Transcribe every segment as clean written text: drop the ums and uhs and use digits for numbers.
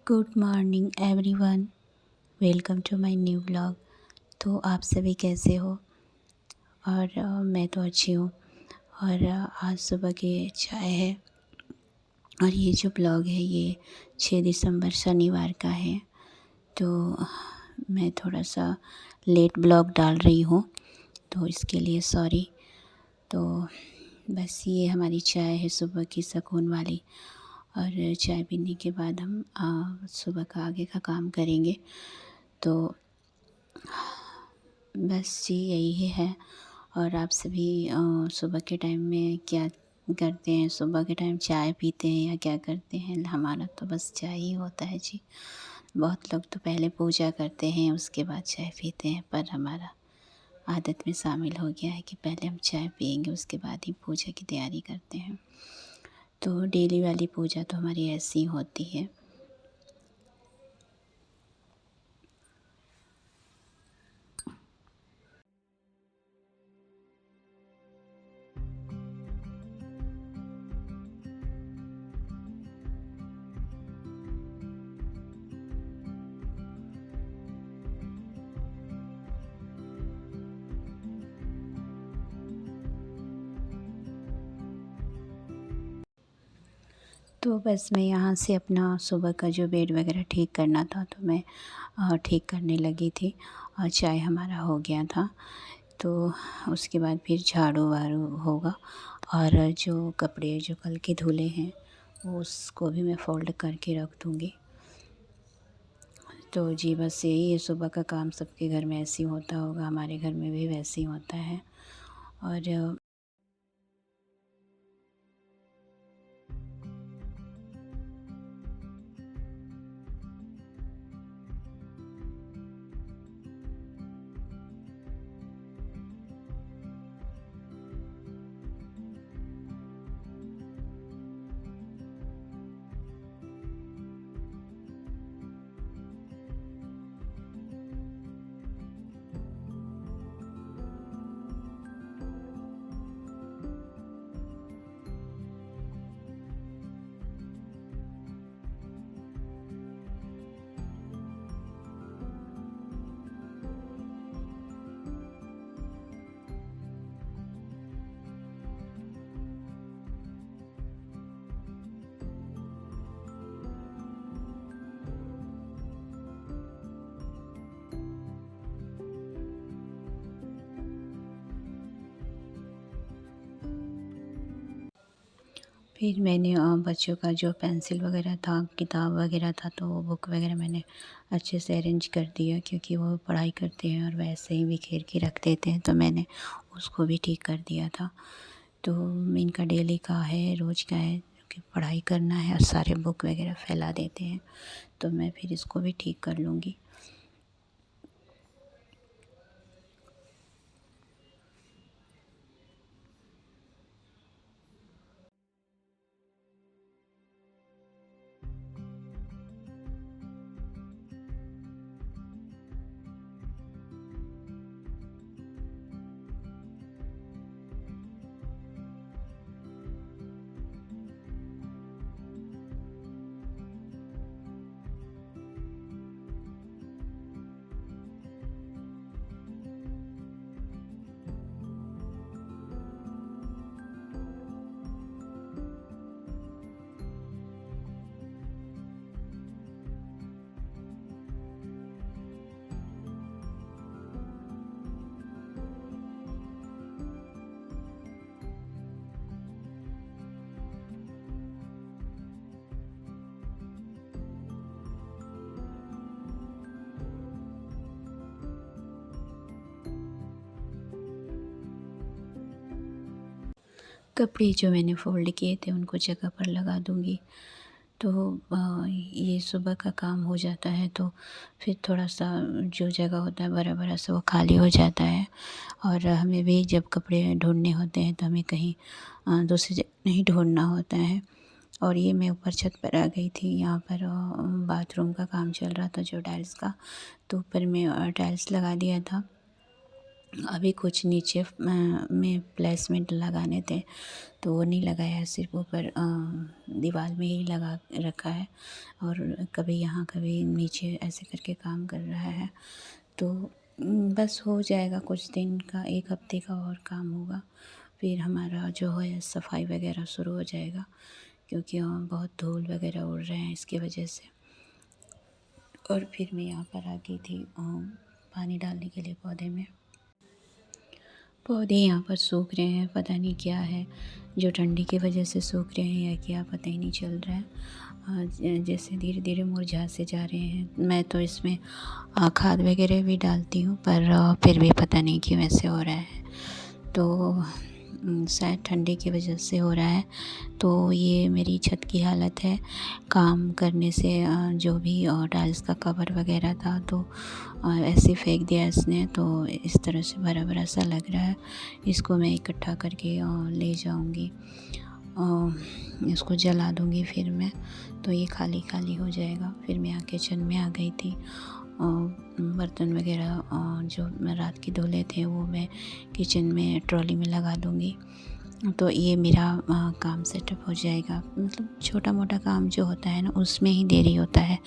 Good morning everyone. Welcome to my new blog. तो आप सभी कैसे हो? और मैं तो अच्छी हूँ। और आज सुबह की चाय है। और ये जो ब्लॉग है ये 6 दिसंबर शनिवार का है। तो मैं थोड़ा सा लेट ब्लॉग डाल रही हूँ, तो इसके लिए सॉरी। तो बस ये हमारी चाय है सुबह की, सुकून वाली। और चाय पीने के बाद हम सुबह का आगे का काम करेंगे। तो बस जी यही है। और आप सभी सुबह के टाइम में क्या करते हैं? सुबह के टाइम चाय पीते हैं या क्या करते हैं? हमारा तो बस चाय ही होता है जी। बहुत लोग तो पहले पूजा करते हैं उसके बाद चाय पीते हैं, पर हमारा आदत में शामिल हो गया है कि पहले हम चाय पिएंगे उसके बाद ही पूजा की तैयारी करते हैं। तो डेली वाली पूजा तो हमारी ऐसी होती है। तो बस मैं यहाँ से अपना सुबह का जो बेड वगैरह ठीक करना था तो मैं ठीक करने लगी थी। और चाय हमारा हो गया था, तो उसके बाद फिर झाड़ू वाड़ू होगा। और जो कपड़े जो कल के धुले हैं वो उसको भी मैं फ़ोल्ड करके रख दूँगी। तो जी बस यही है, सुबह का काम सबके घर में ऐसे ही होता होगा, हमारे घर में भी वैसे ही होता है। और फिर मैंने बच्चों का जो पेंसिल वगैरह था, किताब वगैरह था, तो वो बुक वगैरह मैंने अच्छे से अरेंज कर दिया, क्योंकि वो पढ़ाई करते हैं और वैसे ही बिखेर के रख देते हैं, तो मैंने उसको भी ठीक कर दिया था। तो इनका डेली का है, रोज़ का है कि पढ़ाई करना है और सारे बुक वगैरह फैला देते हैं, तो मैं फिर इसको भी ठीक कर लूँगी। कपड़े जो मैंने फ़ोल्ड किए थे उनको जगह पर लगा दूँगी। तो ये सुबह का काम हो जाता है, तो फिर थोड़ा-सा जो जगह होता है बड़ा-बड़ा सा वो खाली हो जाता है। और हमें भी जब कपड़े ढूँढने होते हैं तो हमें कहीं दूसरी जगह नहीं ढूँढना होता है। और ये मैं ऊपर छत पर आ गई थी, यहाँ पर बाथरूम का काम चल रहा था जो टाइल्स का, तो ऊपर में टाइल्स लगा दिया था। अभी कुछ नीचे में प्लेसमेंट लगाने थे, तो वो नहीं लगाया है, सिर्फ ऊपर दीवार में ही लगा रखा है। और कभी यहाँ कभी नीचे ऐसे करके काम कर रहा है। तो बस हो जाएगा कुछ दिन का, 1 हफ्ते का और काम होगा, फिर हमारा जो है सफाई वगैरह शुरू हो जाएगा। क्योंकि बहुत धूल वगैरह उड़ रहे हैं इसकी वजह से। और फिर मैं यहाँ पर आ गई थी पानी डालने के लिए पौधे में। पौधे यहाँ पर सूख रहे हैं, पता नहीं क्या है, जो ठंडी की वजह से सूख रहे हैं या क्या, पता ही नहीं चल रहा है। जैसे धीरे धीरे मुरझा से जा रहे हैं। मैं तो इसमें खाद वगैरह भी डालती हूँ, पर फिर भी पता नहीं क्यों ऐसे हो रहा है। तो शायद ठंडी की वजह से हो रहा है। तो ये मेरी छत की हालत है। काम करने से जो भी टाइल्स का कवर वगैरह था, तो ऐसे ही फेंक दिया इसने, तो इस तरह से भरा भरा सा लग रहा है। इसको मैं इकट्ठा करके ले जाऊंगी, इसको जला दूंगी फिर मैं, तो ये खाली खाली हो जाएगा। फिर मैं किचन में आ गई थी। बर्तन वगैरह जो मैं रात के धुले थे वो मैं किचन में ट्रॉली में लगा दूंगी। तो ये मेरा काम सेटअप हो जाएगा। मतलब छोटा मोटा काम जो होता है ना, उसमें ही देरी होता है।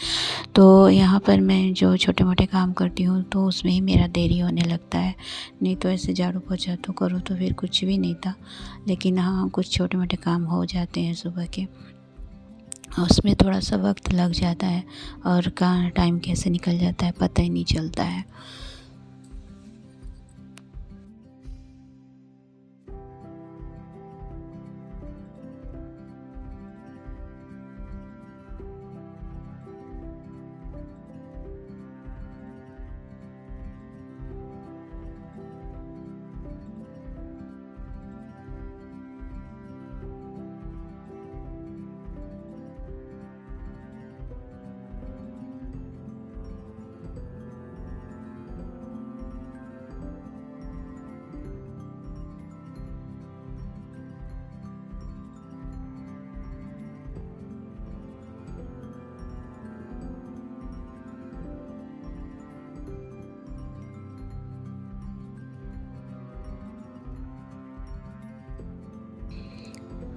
तो यहाँ पर मैं जो छोटे मोटे काम करती हूँ तो उसमें ही मेरा देरी होने लगता है। नहीं तो ऐसे झाड़ू पोछा तो करो तो फिर कुछ भी नहीं था। लेकिन हाँ, कुछ छोटे मोटे काम हो जाते हैं सुबह के, उसमें थोड़ा सा वक्त लग जाता है, और कहाँ टाइम कैसे निकल जाता है पता ही नहीं चलता है।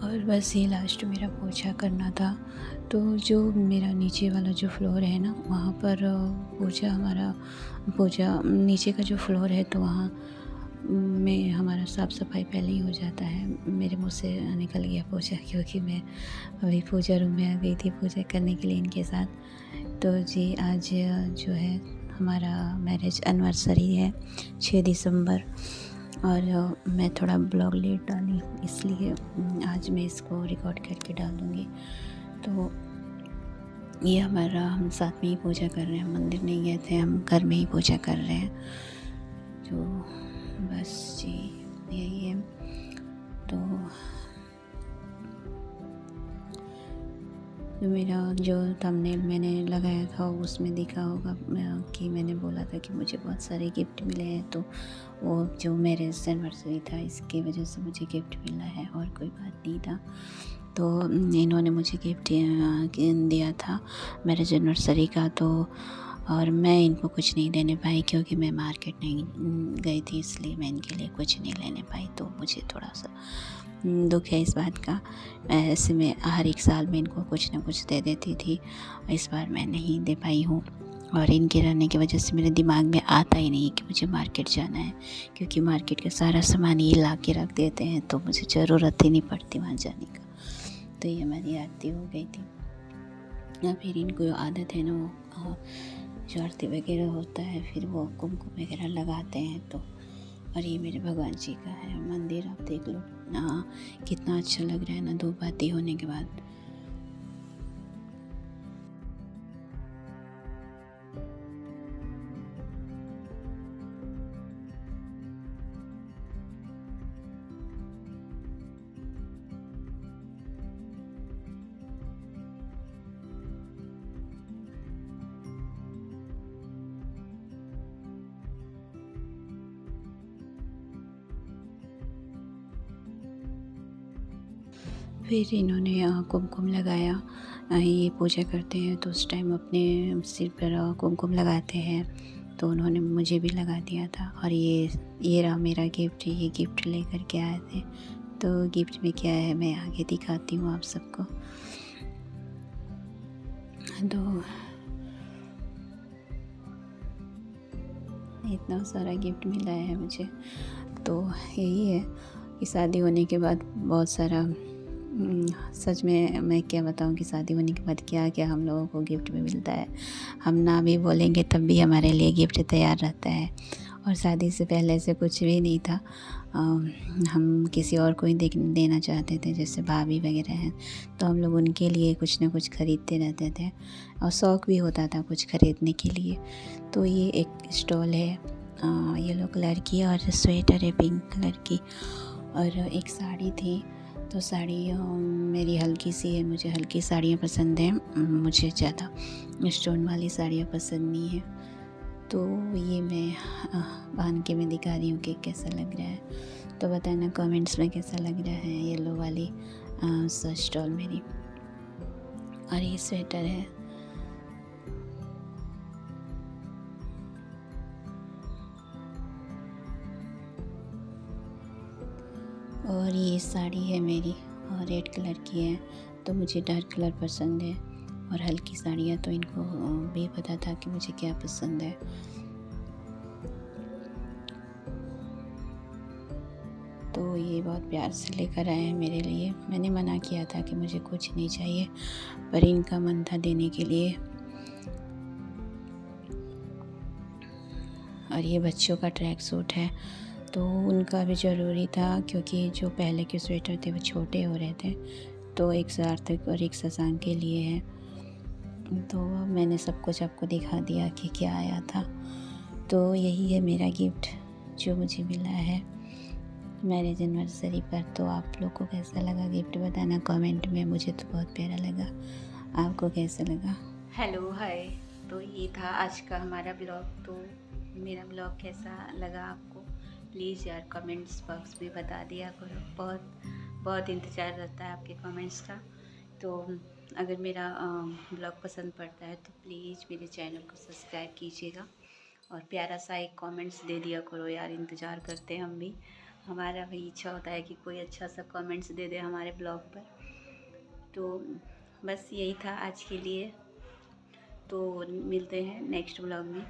और बस ये लास्ट मेरा पोछा करना था। तो जो मेरा नीचे वाला जो फ्लोर है ना, वहाँ पर पोछा नीचे का जो फ्लोर है, तो वहाँ में हमारा साफ़ सफाई पहले ही हो जाता है। मेरे मुँह से निकल गया पोछा, क्योंकि मैं अभी पूजा रूम में आ गई थी पूजा करने के लिए इनके साथ। तो जी, आज जो है हमारा मैरिज एनिवर्सरी है, 6 दिसंबर। और मैं थोड़ा ब्लॉग लेट डाली, इसलिए आज मैं इसको रिकॉर्ड करके डाल दूँगी। तो ये हम साथ में ही पूजा कर रहे हैं, मंदिर नहीं गए थे, हम घर में ही पूजा कर रहे हैं। तो बस जी, यही है। तो मेरा जो थंबनेल मैंने लगाया था उसमें दिखा होगा कि मैंने बोला था कि मुझे बहुत सारे गिफ्ट मिले हैं। तो वो जो मैरिज एनिवर्सरी था, इसकी वजह से मुझे गिफ्ट मिला है, और कोई बात नहीं था। तो इन्होंने मुझे गिफ्ट दिया था मैरिज एनिवर्सरी का। तो और मैं इनको कुछ नहीं देने पाई, क्योंकि मैं मार्केट नहीं गई थी, इसलिए मैं इनके लिए कुछ नहीं लेने पाई। तो मुझे थोड़ा सा दुख है इस बात का। ऐसे में हर एक साल में इनको कुछ ना कुछ दे देती थी, इस बार मैं नहीं दे पाई हूँ। और इनके रहने की वजह से मेरे दिमाग में आता ही नहीं कि मुझे मार्केट जाना है, क्योंकि मार्केट का सारा सामान ये ला के रख देते हैं, तो मुझे ज़रूरत ही नहीं पड़ती वहाँ जाने का। तो ये हमारी आरती हो गई थी। या फिर इनको आदत है ना, वो जो आरती वगैरह होता है फिर वो कुमकुम वगैरह लगाते हैं। तो और ये मेरे भगवान जी का है मंदिर, आप देख लो ना, कितना अच्छा लग रहा है ना धूप बाती होने के बाद। फिर इन्होंने कुमकुम लगाया। ये पूजा करते हैं तो उस टाइम अपने सिर पर कुमकुम लगाते हैं। तो उन्होंने मुझे भी लगा दिया था। और ये रहा मेरा गिफ्ट, ये गिफ्ट लेकर के आए थे। तो गिफ्ट में क्या है मैं आगे दिखाती हूँ आप सबको। तो इतना सारा गिफ्ट मिला है मुझे। तो यही है कि शादी होने के बाद बहुत सारा सच में मैं क्या बताऊँ कि शादी होने के बाद क्या क्या हम लोगों को गिफ्ट में मिलता है। हम ना भी बोलेंगे तब भी हमारे लिए गिफ्ट तैयार रहता है। और शादी से पहले से कुछ भी नहीं था। हम किसी और को ही देना चाहते थे, जैसे भाभी वगैरह हैं तो हम लोग उनके लिए कुछ ना कुछ ख़रीदते रहते थे और शौक़ भी होता था कुछ ख़रीदने के लिए। तो ये एक स्टॉल है येलो कलर की, और स्वेटर है पिंक कलर की, और एक साड़ी थी। तो साड़ी मेरी हल्की सी है, मुझे हल्की साड़ियाँ पसंद हैं, मुझे ज़्यादा स्टोन वाली साड़ियाँ पसंद नहीं है। तो ये मैं पहन के मैं दिखा रही हूँ कि कैसा लग रहा है। तो बताना कमेंट्स में कैसा लग रहा है येलो वाली स्टॉल मेरी। और ये स्वेटर है। और ये साड़ी है मेरी और रेड कलर की है। तो मुझे डार्क कलर पसंद है और हल्की साड़ियाँ तो इनको भी पता था कि मुझे क्या पसंद है। तो ये बहुत प्यार से लेकर आए हैं मेरे लिए। मैंने मना किया था कि मुझे कुछ नहीं चाहिए, पर इनका मन था देने के लिए। और ये बच्चों का ट्रैक सूट है, तो उनका भी ज़रूरी था क्योंकि जो पहले के स्वेटर थे वो छोटे हो रहे थे। तो एक सार्थक और एक शशांक के लिए है। तो मैंने सब कुछ आपको दिखा दिया कि क्या आया था। तो यही है मेरा गिफ्ट जो मुझे मिला है मैरिज एनिवर्सरी पर। तो आप लोग को कैसा लगा गिफ्ट बताना कमेंट में। मुझे तो बहुत प्यारा लगा, आपको कैसा लगा? Hello hi. तो ये था आज का हमारा ब्लॉग। तो मेरा ब्लॉग कैसा लगा आपको प्लीज़ यार कमेंट्स बॉक्स में बता दिया करो। बहुत इंतज़ार रहता है आपके कमेंट्स का। तो अगर मेरा ब्लॉग पसंद पड़ता है तो प्लीज़ मेरे चैनल को सब्सक्राइब कीजिएगा और प्यारा सा एक कमेंट्स दे दिया करो यार, इंतज़ार करते हैं हम भी। हमारा भी इच्छा होता है कि कोई अच्छा सा कमेंट्स दे दे हमारे ब्लॉग पर। तो बस यही था आज के लिए। तो मिलते हैं नेक्स्ट ब्लॉग में।